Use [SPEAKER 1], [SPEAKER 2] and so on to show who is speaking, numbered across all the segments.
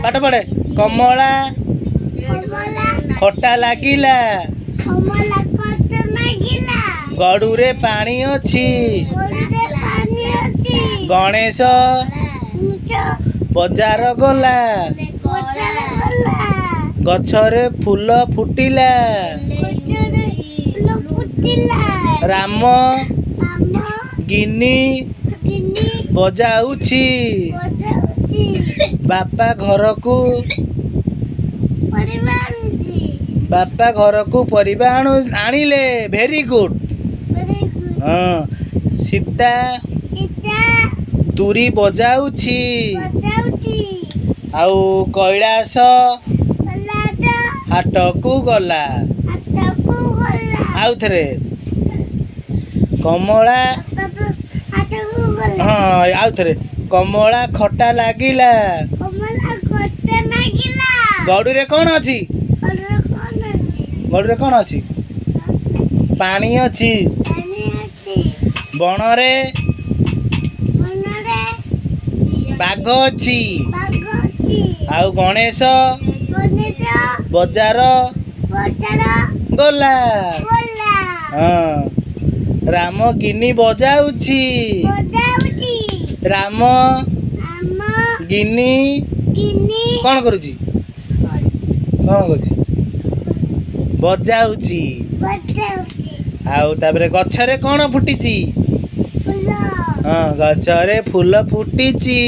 [SPEAKER 1] पाठ पढ़े कमला खटा लागिला गड़ुरे पानी अछि गणेश बजार गला गछरे फूल फुटिला राम गिनी बजाउछि बापा घर को परिबा आनिले वेरी गुड हाँ सीता तुरी बजाउछि आउ कैलाश हाट को गला आउ थरे कमला हाँ आउ थरे कमला खटा लागिला गड़ुरे कौन अछि गड़ुरे कौन अछि पानी अछि बणरे बाघ अछि आउ गणेश बजार गला हाँ राम गिनी बजाउछि राम गिनी कौन करुछि बजाउछि आउ तापरे गछरे कौन फुटिछि हाँ गछरे फूल फुटिछि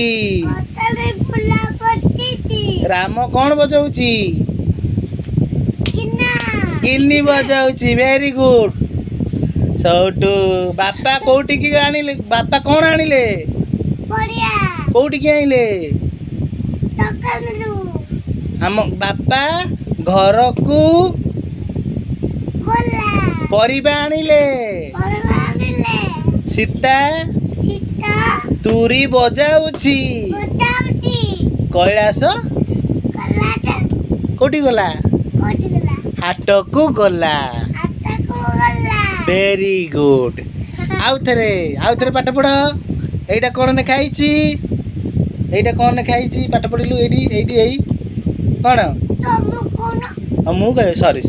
[SPEAKER 1] राम कौन बजाउछि गिनी बजाउछि वेरी गुड सौटू बापा कोठी की आनिले बापा कौन आनिले कोठी की आनिले हम बापा घर को परिबा आनिले सीता तुरी बजाउछि कैलाश कोठी गला हाट को गला वेरी गुड आउ थरे पाठ पढ़ एटा कौन ने खाइछि एटा कौन ने खाइछि पाठ पढ़िलु एडी कौन मु कहे सॉरी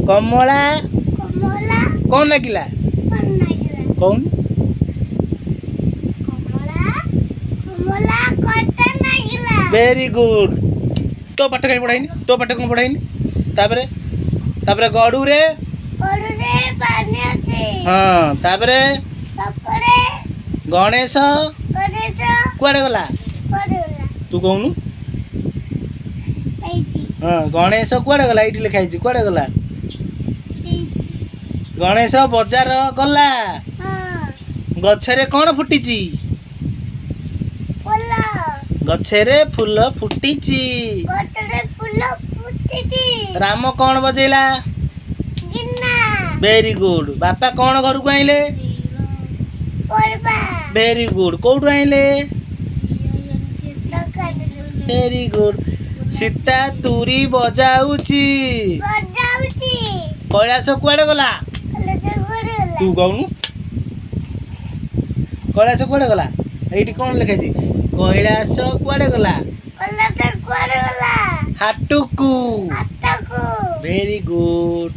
[SPEAKER 1] कमला कौन लागिला कौन वेरी गुड तो पाठ कहीं पढ़ाइनी तो पाठ कौन पढ़ाइनी तापरे गड़ुरे हाँ तापरे गणेश कुआड़े गला तू कहूनु हाँ गणेश कुआड़े गला ये लिखाई कुआड़े गला गणेश बजार गला गछरे कौन फुटिछि गछरे फूल फुटिछि राम कौन बजेला वेरी गुड बापा कौन घर को आइले वेरी गुड कौटू आइले वेरी गुड सीता तुरी बजाउछि कैलाश कुआड़े गला तू कहूनु कैलाश कुआड़े गला एठी कौन लिखाई कैलाश कुआड़े गला हाटू को वेरी गुड।